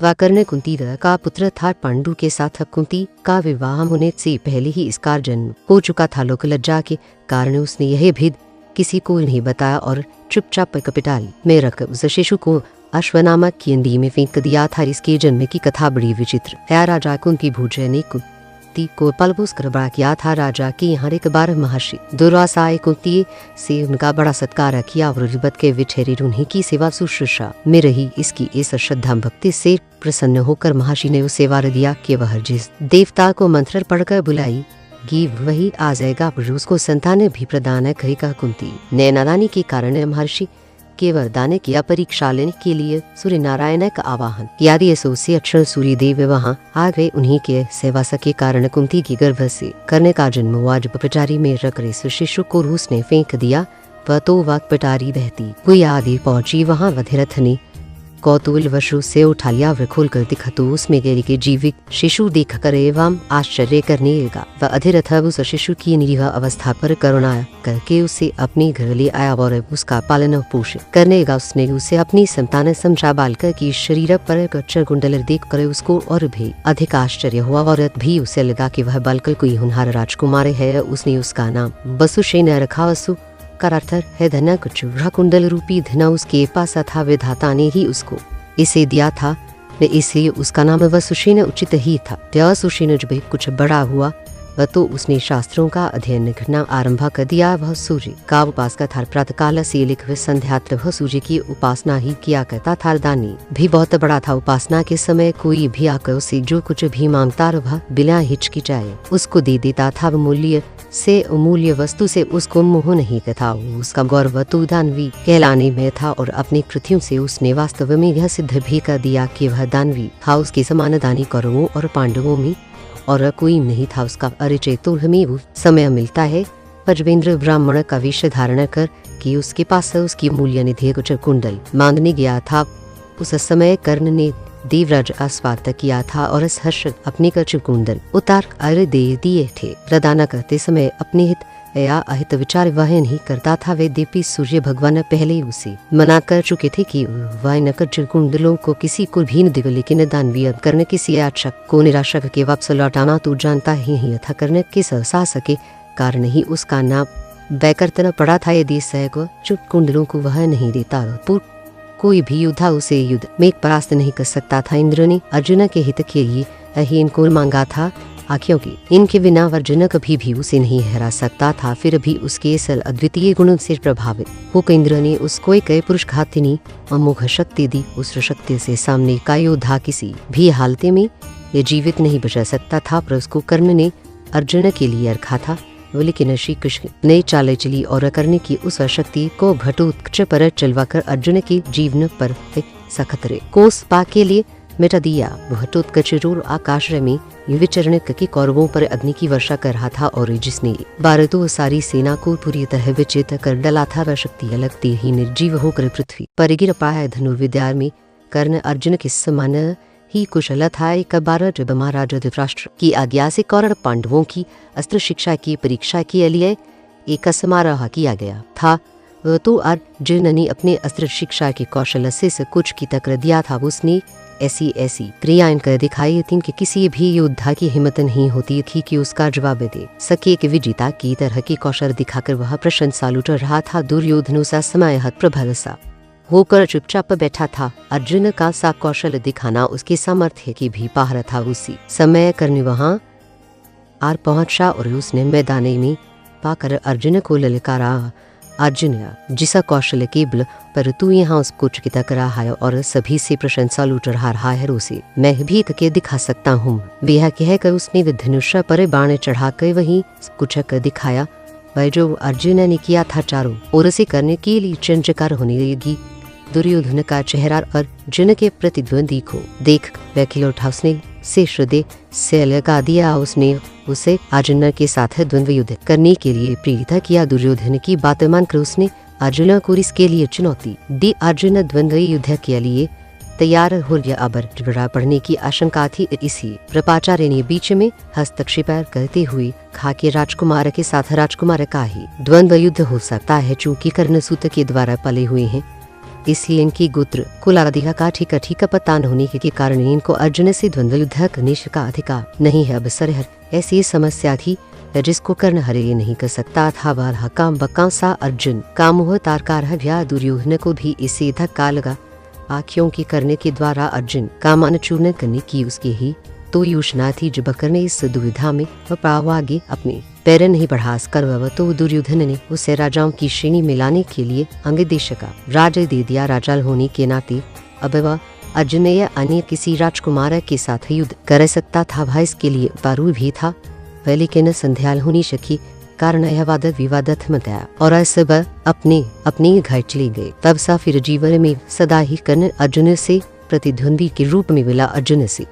वह कर्ण कुंती का पुत्र था। पांडु के साथ कुंती का विवाह होने से पहले ही इसका जन्म हो चुका था। लोक लज्जा के कारण उसने यह भेद किसी को नहीं बताया और चुपचाप कपिटाल में रख उस शिशु को अश्वनामक की नदी में फेंक दिया था। इसके जन्म की कथा बड़ी विचित्र है। राजा कुंती भूजय ने कुंती को पलपोस कर बड़ा किया था। राजा के यहाँ एक बार महर्षि दुर्वासा कुंती से उनका बड़ा सत्कार किया और रिबत के विठेरे उन्हीं की सेवा शुश्रूषा में रही। इसकी इस श्रद्धा भक्ति से प्रसन्न होकर महर्षि ने उसे वर दिया कि वह जिस देवता को मंत्र पढ़कर बुलाई कि वही आ जाएगा, उसको संतान भी प्रदान करेगा। कुंती ने नादानी के कारण महर्षि के वरदान किया। परीक्षा लेने के लिए सूर्य नारायण का आवाहन किया। से अक्षर सूर्य देव वहाँ आ गए। उन्हीं के सेवा के कारण कुंती की गर्भ से कर्ण का जन्म हुआ। जब पिटारी में रख रहे शिशु को रूस ने फेंक दिया, वह तो वक्त पिटारी बहती हुई आदि पहुंची। वहाँ वधिरथ ने कौतूहल वशु से उठा लिया। वह खोल कर दिखा तो उसमें गैरी के जीवित शिशु देख कर एवं आश्चर्य करने लगा। वह अधिरथ उस शिशु की निरीह अवस्था पर करुणा करके उसे अपने घर ले आया और उसका पालन पोषण करने लगा। उसने उसे अपनी संतान समझा। बालक की शरीर पर कच्चर कुंडल देख कर उसको और भी अधिक आश्चर्य हुआ और भी उसे लगा कि वह बालक कोई होनहार राजकुमार है। उसने उसका नाम वसुसेन रखा। वसु का अर्थ है धन। चूड़ा कुंडल रूपी धन उसके पास था। विधाता ने ही उसको इसे दिया था, इसलिए उसका नाम वसुसेन उचित ही था। वसुसेन जब कुछ बड़ा हुआ वह तो उसने शास्त्रों का अध्ययन करना आरंभ कर दिया। वह सूर्य का उपासक था। प्रातः काल से लेकर संध्यात्र वह सूर्य की उपासना ही किया करता था। दानी भी बहुत बड़ा था। उपासना के समय कोई भी आकर उसे जो कुछ भी मांगता वह बिना हिचकिचाए उसको दे देता था। मूल्य से अमूल्य वस्तु से उसको मोह नहीं था। उसका गौरव तो दानवी कहलाने में था और अपनी कृतियों से उसने वास्तव में यह सिद्ध भी कर दिया कि वह दानवी था। उसके समान दानी कौरवों और पांडवों में और कोई नहीं था। उसका परिचय तो हमें वो समय मिलता है पजवेंद्र ब्राह्मण का वेश धारण कर कि उसके पास उसकी मूल्य निधि कुछ कुंडल मांगने गया था। उस समय कर्ण ने देवराज आस्वाद किया था और इस हर्ष अपने कच्च कुंडल उतार कर दे दिए थे। प्रदान करते समय अपने हित या अहित विचार वह नहीं करता था। वे देवी सूर्य भगवान पहले उसे मना कर चुके थे कि वह न कच्च कुंडलों को किसी को भी न देवे। लेकिन दानवीय कर्ण किसी याचक को निराशा के वापस लौटाना तो जानता ही था। कर्ण के साहस के कारण ही उसका नाम वैकर्तन पड़ा था। यदि सैको चुप कुंडलों को वह नहीं देता कोई भी योद्धा उसे युद्ध में परास्त नहीं कर सकता था। इंद्र ने अर्जुन के हित के लिए ही इनको मांगा था, क्योंकि इनके बिना अर्जुन कभी भी उसे नहीं हरा सकता था। फिर भी उसके सल अद्वितीय गुणों से प्रभावित होकर इंद्र ने उसको एक पुरुष घातिनी अमोघ शक्ति दी। उस शक्ति से सामने का योद्धा किसी भी हालत में ये जीवित नहीं बचा सकता था। पर उसको कर्ण ने अर्जुन के लिए रखा था। लेकिन श्री कृष्ण ने चाल चली और कर्ण की उस शक्ति को घटोत्कच पर चलवाकर अर्जुन के जीवन पर सखतरे को स्पा के लिए मिटा दिया। घटोत्कच आकाश में विचरण करके कौरवों पर अग्नि की वर्षा कर रहा था और जिसने भारतों सारी सेना को पूरी तरह विचेत कर डाला था। वह शक्ति लगते ही निर्जीव होकर पृथ्वी पर गिर पाया। धनुर्विद्या में कर्ण अर्जुन के समान ही कुशल था। एक बार जब महाराज धृतराष्ट्र की आज्ञा से कौरव पांडवों की अस्त्र शिक्षा की परीक्षा के लिए एक समारोह किया गया था, तो अर्जुन ने अपने अस्त्र शिक्षा के कौशल से कुछ की टक्कर दिया था। उसने ऐसी क्रियाएं कर दिखाई थी कि किसी भी योद्धा की हिम्मत नहीं होती थी कि उसका जवाब दे सके। एक विजेता की तरह की कौशल दिखाकर वह प्रशंसा लूट रहा था। दुर्योधन सा समय प्रबल सा होकर चुपचाप बैठा था। अर्जुन का सा कौशल दिखाना उसके सामर्थ्य की भी पार था। उसी समय कर्ण वहां आर पहुंचा और उसने मैदान में पाकर अर्जुन को ललकारा। अर्जुन जिस कौशल के बल पर तू यहाँ उसको चकित कर रहा है और सभी से प्रशंसा लूट रहा है, उसे मैं भी करके दिखा सकता हूँ। वह कहकर उसने धनुष पर बाण चढ़ाकर वही कुछ कर दिखाया। वह जो अर्जुन ने किया था चारों ओर से करने के लिए चंचकार होने लगी। दुर्योधन का चेहरा अर्जुन के प्रतिद्वंदी को देख वह खिल उठा। उसने से हृदय से लगा दिया। उसने उसे अर्जुन के साथ द्वंद्व युद्ध करने के लिए प्रेरित किया। दुर्योधन की बात मानकर उसने अर्जुन को इसके लिए चुनौती दी। अर्जुन द्वंद्व युद्ध के लिए तैयार हो गया। अब झगड़ा पड़ने की आशंका थी। इसी कृपाचार्य ने बीच में हस्तक्षेप करते हुए कहा कि राजकुमार के साथ राजकुमार का ही द्वंद्व युद्ध हो सकता है। चूंकि कर्णसूत के द्वारा पले हुए हैं इसलिए इनकी गोत्र कुलादि का ठीक का पता न होने के कारण इनको अर्जुन से द्वंद्व युद्ध करने का अधिकार नहीं है। अब सरहर ऐसी समस्या थी जिसको कर्ण हरे नहीं कर सकता था। वह काम बका सा अर्जुन का मुँह तारकार गया। दुर्योधन को भी इसे धक्का लगा आँखों की करने के द्वारा अर्जुन का मन चूर्ण करने की उसकी ही तो योजना थी। जब कर्ण इस दुविधा में पाव आगे अपने पैर नहीं बढ़ा कर वह तो दुर्योधन ने उसे राजाओं की श्रेणी में लाने के लिए अंग देश का राजा दे दिया। राजा होने के नाते अब वह अर्जुन या अन्य किसी राजकुमार के साथ युद्ध कर सकता था। वह इसके लिए पारू भी था। वह लेकिन संध्याल होनी सकी कारण यह वाद विवाद थमत आया और सब अपने घर चले गए। तब सा फिर जीवन में सदा ही कर्ण अर्जुन से प्रतिद्वंदी के रूप में मिला। अर्जुन से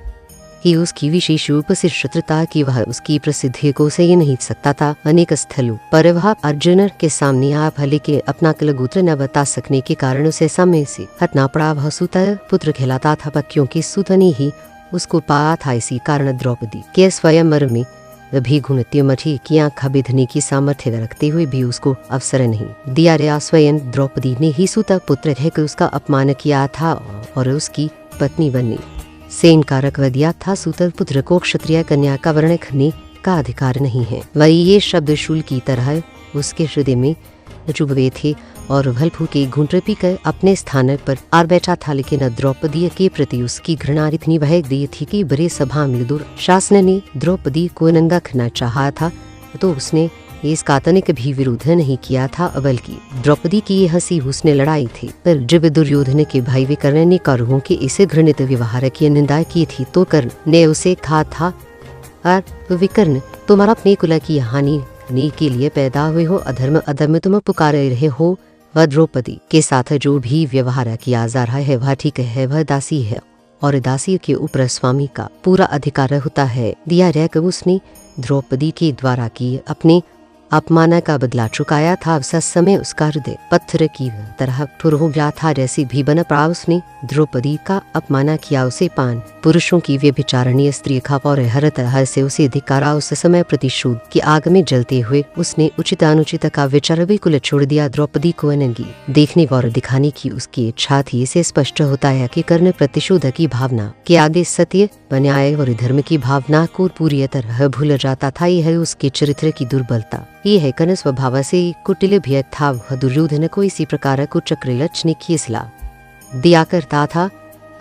ही उसकी विशेष रूप से शत्रुता की वह उसकी प्रसिद्धि को सही नहीं सकता था। अनेक स्थलों पर वह अर्जुन के सामने आप भले के अपना कुलगोत्र न बता सकने के कारण उसे समय से हटना पड़ा। वह सूत पुत्र कहलाता था क्योंकि सूत ने ही उसको पाया था। इसी कारण द्रौपदी के स्वयंवर में भी गुणत्युमठी की आँख बिधने की सामर्थ्य रखते हुए भी उसको अवसर नहीं दिया गया। स्वयं द्रौपदी ने ही सूत पुत्र कहकर उसका अपमान किया था और उसकी पत्नी बनने से इनकार कर दिया था। सूत पुत्र को क्षत्रिय कन्या का वर्ण करने का अधिकार नहीं है। वही ये शब्द शूल की तरह उसके हृदय में चुभ गए थे और भलफू के घूंट पीकर अपने स्थान पर आ बैठा था। लेकिन द्रौपदी के प्रति उसकी घृणा इतनी बह गई थी कि बड़े सभा में दुशासन ने द्रौपदी को नंगा करना चाहा था तो उसने इसका तनिक भी विरोध नहीं किया था। बल्कि द्रौपदी की ये हंसी उसने लड़ाई थी। पर जब दुर्योधन के भाई विकर्ण ने कौरवों के इसे घृणित व्यवहार की निंदा की थी तो कर्ण ने उसे कहा था, और विकर्ण तुम्हारा अपने कुल की हानि के लिए पैदा हुए हो, अधर्म तुम पुकार रहे हो। वह द्रौपदी के साथ जो भी व्यवहार किया जा रहा है वह ठीक है। वह दासी है और दासी के ऊपर स्वामी का पूरा अधिकार होता है। दिया रहकर उसने द्रौपदी के द्वारा की अपने अपमान का बदला चुकाया था। उस समय उसका हृदय पत्थर की तरह ठुर हो गया था। जैसी भी बन पड़ा उसने द्रौपदी का अपमान किया। उसे पान पुरुषों की व्यभिचारणीय स्त्री का और हर तरह से उसे धिक्कारा। उस समय प्रतिशोध की आग में जलते हुए उसने उचित अनुचित का विचार बिल्कुल छोड़ दिया। द्रौपदी को अनंगी देखने और दिखाने की उसकी इच्छा थी। इसे स्पष्ट होता है कि कर्ण प्रतिशोध की भावना के आगे सत्य न्याय और धर्म की भावना को पूरी तरह भूल जाता था। यह है उसके चरित्र की दुर्बलता। ये है कर्ण स्वभाव से कुटिल भी था। वह दुर्योधन को इसी प्रकार को चक्रलक्ष्य की सलाह दिया करता था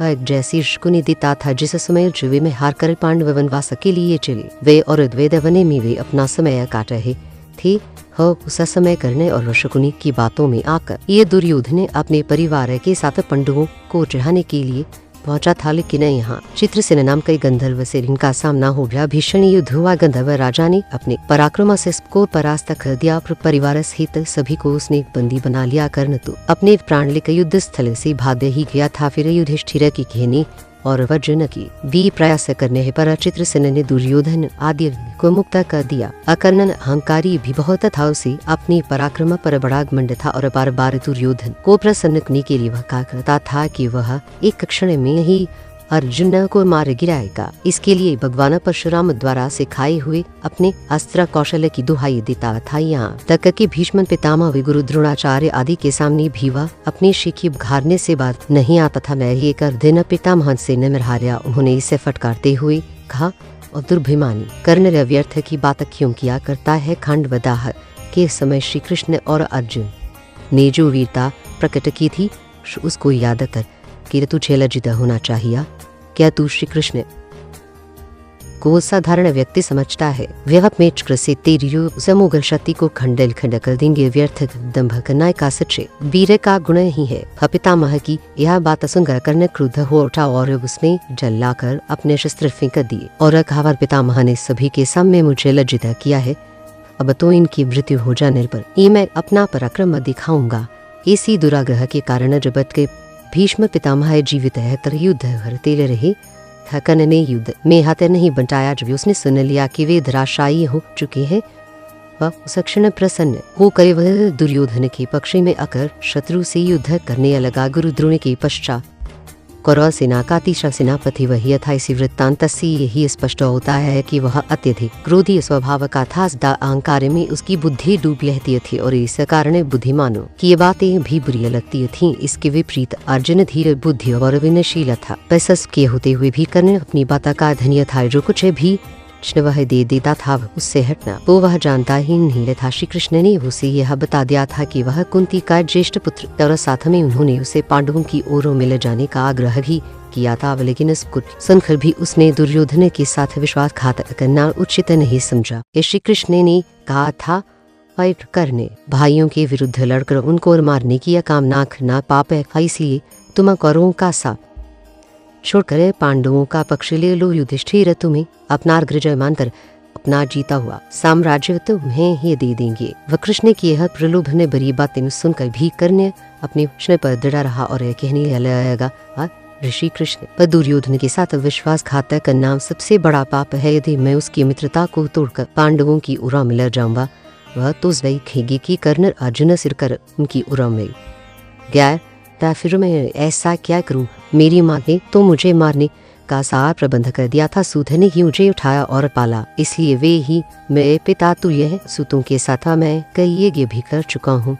जैसी शकुनि देता था। जिस समय जुए में हार कर पांडव वनवास के लिए चले वे और द्वैत वने में वे अपना समय काट रहे थे। उस समय करने और शकुनि की बातों में आकर ये दुर्योधन अपने परिवार के साथ पांडवों को चढ़ाने के लिए पहुंचा था। लेकिन यहाँ चित्रसेन नाम कई गंधर्व से इनका सामना हो गया। भीषण युद्ध हुआ। गंधर्व राजा ने अपने पराक्रम से को परास्त कर दिया। परिवार सहित सभी को उसने बंदी बना लिया। कर्ण तो अपने प्राण लेकर युद्ध स्थल से भाग ही गया था। फिर युधिष्ठिर की घेनी और वज्रन की भी प्रयास करने पर चित्रसेन ने दुर्योधन आदि को मुक्त कर दिया। अकर्ण अहंकारी भी बहुत था। उसे अपने पराक्रम पर बड़ा घमंड था और बार बार दुर्योधन को प्रसन्न करने के लिए वह कहा करता था कि वह एक क्षण में ही अर्जुन को मार गिराएगा। इसके लिए भगवान परशुराम द्वारा सिखाए हुए अपने अस्त्र कौशल की दुहाई देता था। यहाँ तक कि भीष्म पितामह गुरु द्रोणाचार्य आदि के सामने भी वह अपने शिखी घारने से बात नहीं आता था। मैं ये कर दिन पितामह से न हारा। उन्होंने इसे फटकारते हुए कहा, और दुर्भिमानी कर्ण व्यर्थ की बात क्यों किया करता है। खंडवदाह के समय श्री कृष्ण और अर्जुन ने जो वीरता प्रकट की थी उसको याद कर कि तुझे लज्जित होना चाहिए। क्या तू श्री कृष्ण को साधारण व्यक्ति समझता है? वह अपने चक्र से तेरी समूह शक्ति को खंडल खंड कर देंगे। व्यर्थ दंभ करना का सच्चे वीर का गुण ही है। पितामह की यह बात सुनकर कर्ण क्रुद्ध हो उठा और उसने जल लाकर अपने शस्त्र फेंक दिए और कहा, पितामह ने सभी के सामने मुझे लज्जित किया है। अब तो इनकी मृत्यु हो जाने पर ये मैं अपना पराक्रम दिखाऊंगा। इसी दुराग्रह के कारण जगत के भीष्म पितामह जीवित है तर युद्ध हरते रहे। कर्ण ने युद्ध में हाथ नहीं बंटाया। जब उसने सुन लिया कि वे धराशायी हो चुके हैं वह उस क्षण प्रसन्न होकर वह दुर्योधन के पक्ष में आकर शत्रु से युद्ध करने लगा। गुरु द्रोण के पश्चात कौरव सेना का तीसरा सेनापति वही था। इसी वृत्तांत से यही स्पष्ट होता है कि वह अत्यधिक क्रोधी स्वभाव का था। सदा अहंकार में उसकी बुद्धि डूब रहती थी और इस कारण बुद्धिमानों की ये बातें भी बुरी लगती थीं। इसके विपरीत अर्जुन धीर बुद्धि और विनयशील था। पैसा के होते हुए भी कर्ण अपनी बात का धन्य था। जो कुछ भी वह दे देता था उससे हटना वो वह जानता ही नहीं था। श्री कृष्ण ने उसे यह बता दिया था कि वह कुंती का ज्येष्ठ पुत्र और साथ में उन्होंने उसे पांडवों की ओर मिल जाने का आग्रह भी किया था। लेकिन इसको सुनकर भी उसने दुर्योधन के साथ विश्वासघात करना उचित नहीं समझा। श्री कृष्ण ने कहा था, कर्ण भाइयों के विरुद्ध लड़कर उनको मारने की कामना करना पाप है, इसलिए तुम कौरवों का साथ छोड़कर पांडवों का पक्ष ले लो। युधिष्ठिर तुम्हें अपना अग्रजय मानकर अपना जीता हुआ साम्राज्य तुम्हें ही दे देंगे। वह कृष्ण की यह प्रलोभन भरी बातें सुनकर भी कर्ण अपने वचन पर दृढ़ रहा और कहने लगेगा, ऋषि कृष्ण पर दुर्योधन के साथ विश्वासघात करना सबसे बड़ा पाप है। यदि मैं उसकी मित्रता को तोड़कर पांडवों की उरा मिल जाऊंगा वह तो देखेगी कि कर्ण अर्जुन सिर कर उनकी उरा में गया, फिर मैं ऐसा क्या करूं? मेरी माँ ने तो मुझे मारने का सारा प्रबंध कर दिया था। सूत ने ही मुझे उठाया और पाला, इसलिए वे ही मेरे पिता तुल्य है। सूतों के साथ मैं कई यज्ञ भी कर चुका हूँ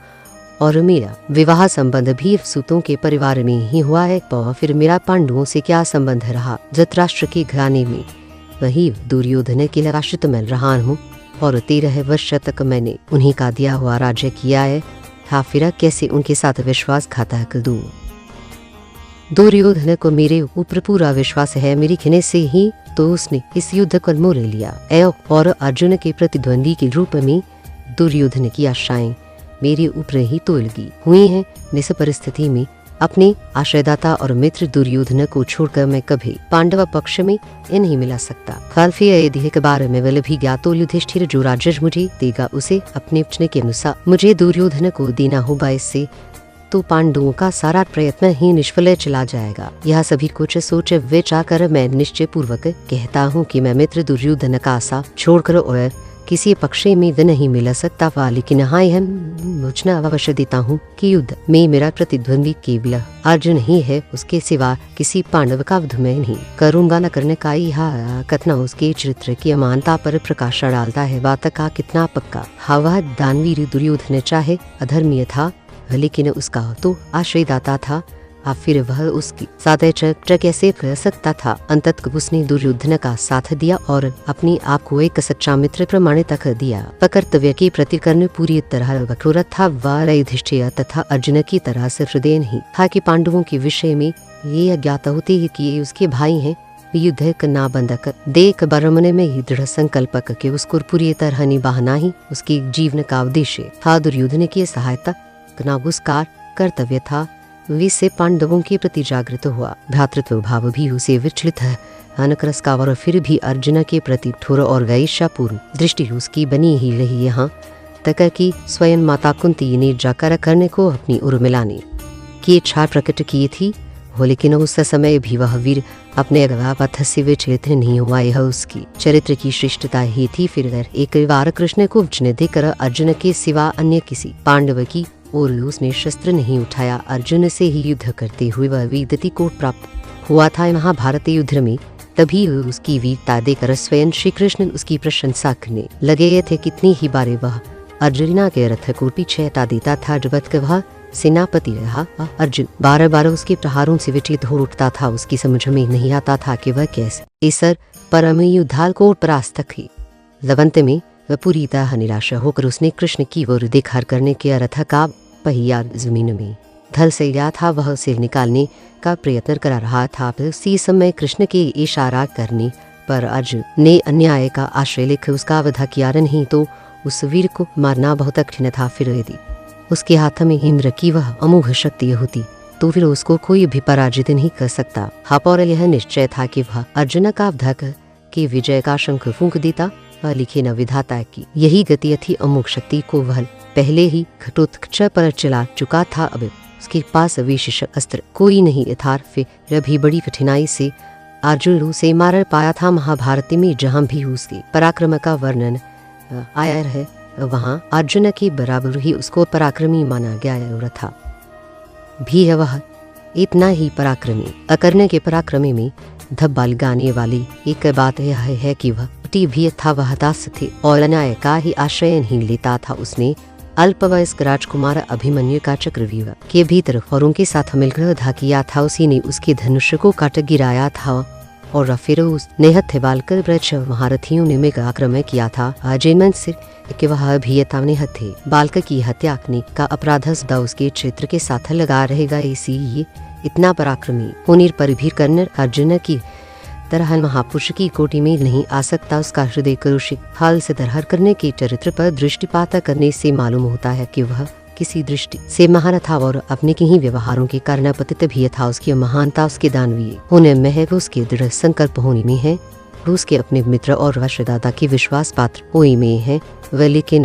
और मेरा विवाह संबंध भी सूतों के परिवार में ही हुआ है। तो फिर मेरा पांडवों से क्या संबंध रहा? धृतराष्ट्र के घराने में वही दुर्योधन के आश्रित मैं रहा हूँ और 13 वर्ष तक मैंने उन्हीं का दिया हुआ राज्य किया है। फिर कैसे उनके साथ विश्वासघात कर दूं? दुर्योधन को मेरे ऊपर पूरा विश्वास है। मेरी कहने से ही तो उसने इस युद्ध को मोल लिया और अर्जुन के प्रतिद्वंदी के रूप में दुर्योधन की आशाएं मेरे ऊपर ही तोलगी हुई हैं। इस परिस्थिति में अपने आश्रयदाता और मित्र दुर्योधन को छोड़कर मैं कभी पांडव पक्ष में नहीं मिला सकता। यदि एक बार में बल भी गया तो युधिष्ठिर जो राज्य मुझे देगा उसे अपने वचन के अनुसार मुझे दुर्योधन को देना होगा। इससे तो पांडवों का सारा प्रयत्न ही निष्फल चला जाएगा। यह सभी कुछ सोच विचार कर मैं निश्चय पूर्वक कहता हूँ कि मैं मित्र दुर्योधन का आशा छोड़कर और किसी पक्ष में नहीं मिल सकता। लेकिन हाँ यह सूचना अवश्य देता हूँ कि युद्ध में मेरा प्रतिद्वंदी केवल अर्जुन ही है। उसके सिवा किसी पांडव का वध में नहीं करूंगा। न करने का यह कथना उसके चरित्र की अमानता पर प्रकाश डालता है। बात का कितना पक्का। वह दानवीर दुर्योधन चाहे अधर्मीय था लेकिन उसका तो आश्रयदाता था। फिर वह उसकी साथ कैसे कर सकता था? अंततः उसने दुर्योधन का साथ दिया और अपने आप को एक सच्चा मित्र प्रमाणित कर दिया। कर्तव्य के प्रति कर्ण पूरी तरह कठोर था। वह युधिष्ठिर तथा अर्जुन की तरह से हृदय नहीं था कि पांडवों के विषय में ये अज्ञात होते ही कि उसके भाई हैं। युद्ध करना बंद कर देख बरमने में ही दृढ़ संकल्प करके उसको पूरी तरह निभाना ही उसकी जीवन का उद्देश्य था। दुर्योधन की सहायता करना उसका कर्तव्य था। विसे पांडवों के प्रति जागृत हुआ। भ्रातृत्व भाव भी उसे विचलित है अनकरस का और फिर भी अर्जुन के प्रति ठोर और वैश्यापूर्ण दृष्टि उसकी बनी ही रही। यहाँ तक कि स्वयं माता कुंती ने जाकर कर्ण को अपनी ओर मिलाने की इच्छा प्रकट की थी। लेकिन उस समय भी वह वीर अपने पथ से विचलित नहीं हुआ। यह उसकी चरित्र की श्रेष्ठता ही थी। फिर एक बार कृष्ण को वचन देकर अर्जुन के सिवा अन्य किसी पांडव की और उसने शस्त्र नहीं उठाया। अर्जुन से ही युद्ध करते हुए वह वीरगति को प्राप्त हुआ था। महाभारत युद्ध में तभी उसकी वीरता देकर स्वयं श्री कृष्ण उसकी प्रशंसा करने लगे थे। कितनी ही बार वह अर्जुना के रथ को पीछे हटा देता था। जब तक वह सेनापति रहा अर्जुन बार बार उसके प्रहारों से विचलित हो उठता था। उसकी समझ में नहीं आता था कि वह कैसे ईसर परम युद्धाल को परास्त की। लवंत में वह पूरी तरह निराशा होकर उसने कृष्ण की ओर देखा। करने के रथ का पहिया जमीन में धल से गया था। वह उसे निकालने का प्रयत्न कर रहा था। उसी समय कृष्ण के इशारा करने पर अर्जुन ने अन्याय का आश्रय लेकर उसका वध किया। नहीं तो उस वीर को मारना बहुत कठिन था। फिर यदि उसके हाथ में इंद्र की वह अमोघ शक्ति होती तो फिर उसको कोई भी पराजित नहीं कर सकता। और यह निश्चय था कि वह अर्जुन का वध के विजय का शंख फूंक देता। लिखे न विधाता की यही गति थी। अमोघ शक्ति को वह पहले ही घटोत्कच पर चला चुका था। अब उसके पास विशेष अस्त्र कोई नहीं था। फिर भी बड़ी कठिनाई से अर्जुन उसे मार पाया था। महाभारत में जहाँ भी उसके पराक्रम का वर्णन आया है वहाँ अर्जुन के बराबर ही उसको पराक्रमी माना गया था। भी वह इतना ही पराक्रमी। अकर्ण्य के पराक्रमी में धब्बाल गाने वाली एक बात यह है कि वह भी था, वह दास थे और अन्याय का ही आश्रय नहीं लेता था। उसने अल्पवयस्क राजकुमार अभिमन्यु का चक्रव्यूह के भीतर औरों के साथ मिलकर धा किया था। उसी ने उसके धनुष को काट गिराया था और फिर उसने हथेबालकर ब्रज महारथियों ने मेघ आक्रमण किया था। जिनमें से कि वह अभियता ने हथे बालक की हत्या का अपराध सदा उसके क्षेत्र के साथ लगा रहेगा। इसीलिए इतना पराक्रमी होने पर भी कर्ण अर्जुन की तरह महापुरुष की कोटि में नहीं आ सकता। उसका हृदय करुषित हाल से दरहर करने के चरित्र पर दृष्टिपात करने से मालूम होता है कि वह किसी दृष्टि से महान था और अपने के ही व्यवहारों के कारण पतित भी था। उसकी महानता उसके दानवीय होने में है, उसके दृढ़ संकल्प होने में है, उसके अपने मित्र और राष्ट्रदाता के विश्वास पात्र होने में है। वह लेकिन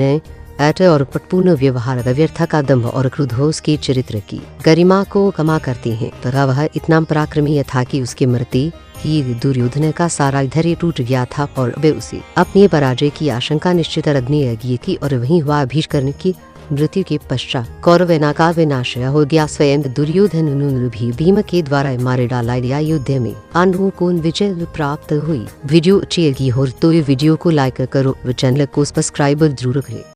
ऐट और पटपूर्ण व्यवहार व्यर्थ का दम्भ और क्रोध उसके चरित्र की गरिमा को कमा करते हैं। तथा वह इतना पराक्रमी था कि उसके मरते ही दुर्योधन का सारा धैर्य टूट गया था और वे उसे अपनी पराजय की आशंका निश्चित रखने लगी थी। और वहीं हुआ भीष्म की मृत्यु के पश्चात कौरवसेना का विनाश हो गया। स्वयं दुर्योधन भी भीम के द्वारा मारे डाला गया। युद्ध में पांडवों को विजय प्राप्त हुई। वीडियो अच्छी लगी हो तो वीडियो को लाइक करो, चैनल को सब्सक्राइब जरूर करें।